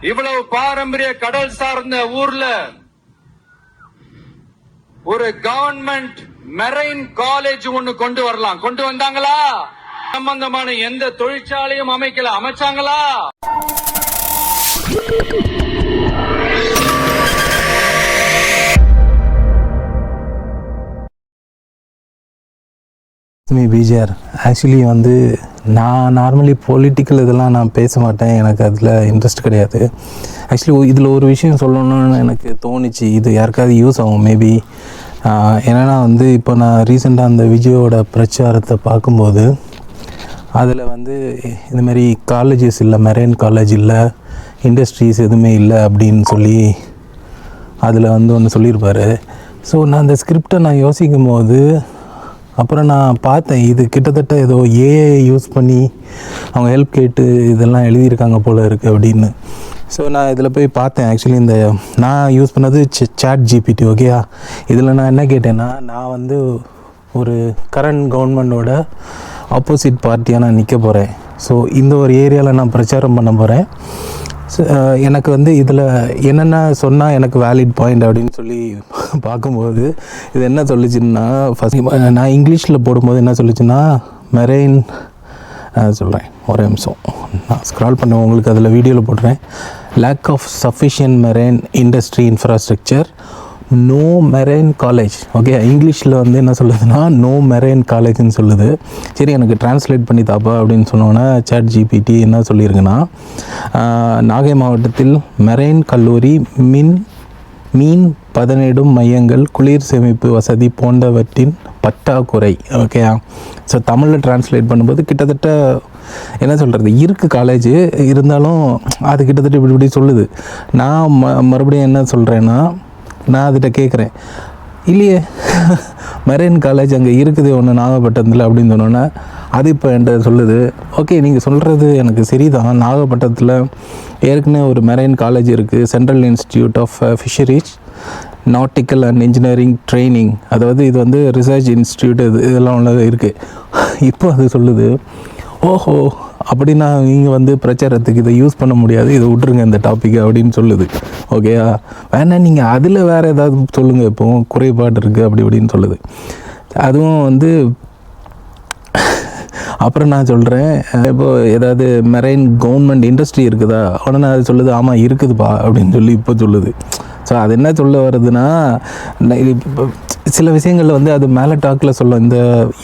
இவ்வளவு பாரம்பரிய கடல் சார்ந்த ஊர்ல ஒரு கவர்மெண்ட் மெரைன் காலேஜ் ஒண்ணு கொண்டு வரலாம். கொண்டு வந்தாங்களா? சம்பந்தமான எந்த தொழிற்சாலையும் அமைக்கல. அமைச்சாங்களா? பிஜிஆர் ஆக்சுவலி நான் நார்மலி பொலிட்டிக்கல் இதெல்லாம் நான் பேச மாட்டேன், எனக்கு அதில் இன்ட்ரெஸ்ட் கிடையாது. ஆக்சுவலி இதில் ஒரு விஷயம் சொல்லணும்னு எனக்கு தோணுச்சு, இது யாருக்காவது யூஸ் ஆகும் மேபி. என்னென்னா இப்போ நான் ரீசெண்டாக அந்த விஜயோட பிரச்சாரத்தை பார்க்கும்போது அதில் இந்தமாரி காலேஜஸ் இல்லை, மெரைன் காலேஜ் இல்லை, இண்டஸ்ட்ரீஸ் எதுவுமே இல்லை அப்படின்னு சொல்லி அதில் ஒன்று சொல்லியிருப்பார். ஸோ நான் அந்த ஸ்கிரிப்டை நான் யோசிக்கும் போது அப்புறம் நான் பார்த்தேன், இது கிட்டத்தட்ட ஏதோ ஏஐ யூஸ் பண்ணி அவங்க ஹெல்ப் கேட்டு இதெல்லாம் எழுதியிருக்காங்க போல் இருக்குது அப்படின்னு. ஸோ நான் இதில் போய் பார்த்தேன். ஆக்சுவலி நான் யூஸ் பண்ணது சாட் ஜிபிடி. ஓகேயா, இதில் நான் என்ன கேட்டேன்னா, நான் ஒரு கரண்ட் கவர்மெண்டோட ஆப்போசிட் பார்ட்டியாக நான் நிற்க போகிறேன். ஸோ இந்த ஒரு ஏரியாவில் நான் பிரச்சாரம் பண்ண போகிறேன். எனக்கு இதில் என்னென்ன சொன்னால் எனக்கு வேலிட் பாயிண்ட் அப்படின்னு சொல்லி பார்க்கும்போது இது என்ன சொல்லிச்சுன்னா, ஃபஸ்ட் நான் இங்கிலீஷில் போடும்போது என்ன சொல்லிச்சுன்னா, மெரைன் சொல்கிறேன், ஒரே நிமிஷம் நான் ஸ்க்ரால் பண்ணேன், உங்களுக்கு அதில் வீடியோவில் போடுறேன். Lack of sufficient marine industry infrastructure, no marine college. Okay, இங்கிலீஷில் என்ன சொல்லுதுன்னா நோ மெரைன் காலேஜ்னு சொல்லுது. சரி, எனக்கு டிரான்ஸ்லேட் பண்ணி தாப்பா அப்படின்னு சொன்னோன்னே சாட் ஜிபிடி என்ன சொல்லியிருக்குன்னா, நாகை மாவட்டத்தில் மெரைன் கல்லூரி, மீன் பதனிடும் மையங்கள், குளிர் சேமிப்பு வசதி போன்றவற்றின் பற்றாக்குறை. ஓகே, ஸோ தமிழில் டிரான்ஸ்லேட் பண்ணும்போது கிட்டத்தட்ட என்ன சொல்கிறது, இருக்குது காலேஜ் இருந்தாலும் அது கிட்டத்தட்ட இப்படி சொல்லுது. நான் மறுபடியும் என்ன சொல்கிறேன்னா, நான் அதிட்ட கேட்குறேன், இல்லையே மெரைன் காலேஜ் அங்கே இருக்குது ஒன்று நாகப்பட்டினத்தில் அப்படின்னு சொன்னோன்னே அது இப்போ என்கிட்ட சொல்லுது. ஓகே, நீங்கள் சொல்கிறது எனக்கு சரிதான், நாகப்பட்டினத்தில் ஏற்கனவே ஒரு மெரைன் காலேஜ் இருக்குது, central institute of fisheries nautical and engineering training, அதாவது இது ரிசர்ச் இன்ஸ்டிடியூட் இதெல்லாம் உள்ளது இருக்குது. இப்போ அது சொல்லுது, ஓஹோ அப்படின்னா நீங்கள் பிரச்சாரத்துக்கு இதை யூஸ் பண்ண முடியாது, இதை விட்டுருங்க இந்த டாப்பிக்கை அப்படின்னு சொல்லுது. ஓகேயா, வேணா நீங்கள் அதில் வேறு ஏதாவது சொல்லுங்கள், இப்போ குறைபாடு இருக்குது அப்படி இப்படின்னு சொல்லுது. அதுவும் அப்புறம் நான் சொல்கிறேன், இப்போது ஏதாவது மெரைன் கவர்மெண்ட் இண்டஸ்ட்ரி இருக்குதா உடனே அது சொல்லுது, ஆமாம் இருக்குதுப்பா அப்படின்னு சொல்லி இப்போ சொல்லுது. ஸோ அது என்ன சொல்ல வருதுன்னா, சில விஷயங்களில் அது மேலே டாக்கில் சொல்லும். இந்த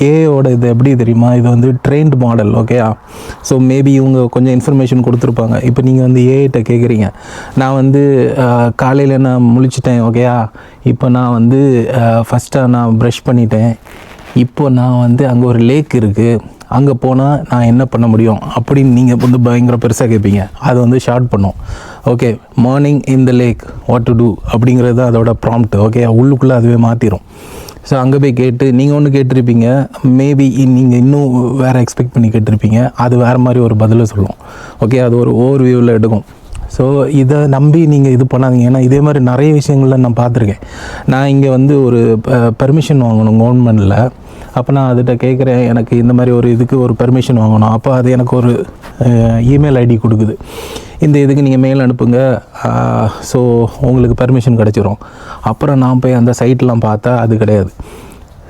ஏஐயோட இது எப்படி தெரியுமா, இது ட்ரெயின்டு மாடல். ஓகேயா, ஸோ மேபி இவங்க கொஞ்சம் இன்ஃபர்மேஷன் கொடுத்துருப்பாங்க. இப்போ நீங்கள் ஏஐட்ட கேட்குறீங்க, நான் காலையில் நான் முழிச்சிட்டேன். ஓகேயா, இப்போ நான் ஃபஸ்ட்டாக நான் ப்ரஷ் பண்ணிட்டேன், இப்போ நான் அங்கே ஒரு லேக் இருக்குது, அங்கே போனால் நான் என்ன பண்ண முடியும் அப்படின்னு நீங்கள் பயங்கர பெருசாக கேட்பீங்க. அது ஷார்ட் பண்ணும். Okay, morning in the lake what to do அப்படிங்கிறது தான் அதோட ப்ராம்ப்ட். ஓகே, உள்ளுக்குள்ளே அதுவே மாற்றிடும். ஸோ அங்கே போய் கேட்டு நீங்கள் ஒன்று கேட்டிருப்பீங்க, மேபி நீங்கள் இன்னும் வேறு எக்ஸ்பெக்ட் பண்ணி கேட்டிருப்பீங்க, அது வேறு மாதிரி ஒரு பதிலை சொல்லும். ஓகே, அது ஒரு ஓவர் வியூவில் எடுக்கும். ஸோ இதை நம்பி நீங்கள் இது பண்ணாதீங்க. ஏன்னா இதே மாதிரி நிறைய விஷயங்களில் நான் பார்த்துருக்கேன். நான் இங்கே ஒரு பெர்மிஷன் வாங்கணும் கவர்மெண்ட்டில். அப்போ நான் அதுகிட்ட கேட்குறேன், எனக்கு இந்த மாதிரி ஒரு இதுக்கு ஒரு பெர்மிஷன் வாங்கணும். அப்போ அது எனக்கு ஒரு இமெயில் ஐடி கொடுக்குது, இந்த இதுக்கு நீங்கள் மெயில் அனுப்புங்க, ஸோ உங்களுக்கு பெர்மிஷன் கிடச்சிரும். அப்புறம் நான் போய் அந்த சைட்லாம் பார்த்தா அது கிடையாது.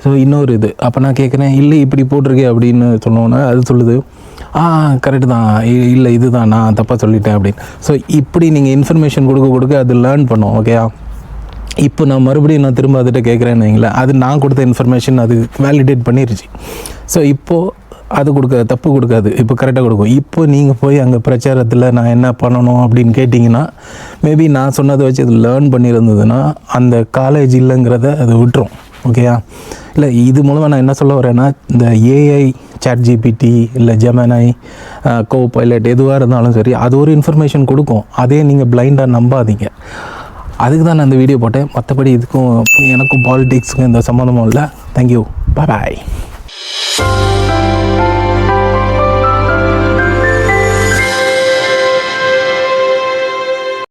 ஸோ இன்னொரு இது, அப்போ நான் கேட்குறேன், இல்லை இப்படி போட்டிருக்கே அப்படின்னு சொன்னோன்னே அது சொல்லுது, கரெக்டு தான், இல்லை இதுதான் நான் தப்பாக சொல்லிட்டேன் அப்படின்னு. ஸோ இப்படி நீங்கள் இன்ஃபர்மேஷன் கொடுக்க அது லேர்ன் பண்ணும். ஓகேயா, இப்போ நான் மறுபடியும் நான் திரும்ப அதுகிட்ட கேட்குறேன்னு வைங்களேன், அது நான் கொடுத்த இன்ஃபர்மேஷன் அது வேலிடேட் பண்ணிருச்சு. ஸோ இப்போது அது தப்பு கொடுக்காது, இப்போ கரெக்டாக கொடுக்கும். இப்போ நீங்கள் போய் அங்கே பிரச்சாரத்தில் நான் என்ன பண்ணணும் அப்படின்னு கேட்டிங்கன்னா, மேபி நான் சொன்னதை வச்சு அது லேர்ன் பண்ணியிருந்ததுன்னா அந்த காலேஜ் இல்லைங்கிறத அது விட்டுரும். ஓகேயா, இல்லை இது மூலமாக நான் என்ன சொல்ல வரேன்னா, இந்த ஏஐ சாட் ஜிபிடி இல்லை ஜெமினி கோ பைலட் எதுவாக இருந்தாலும் சரி, அது ஒரு இன்ஃபர்மேஷன் கொடுக்கும். அதே நீங்கள் பிளைண்டாக நம்பாதீங்க. அதுக்கு தான் நான் இந்த வீடியோ போட்டேன். மற்றபடி இதுக்கும் எனக்கும் பாலிடிக்ஸுக்கும் எந்த சம்மந்தமும் இல்லை. தேங்க்யூ, பாய்.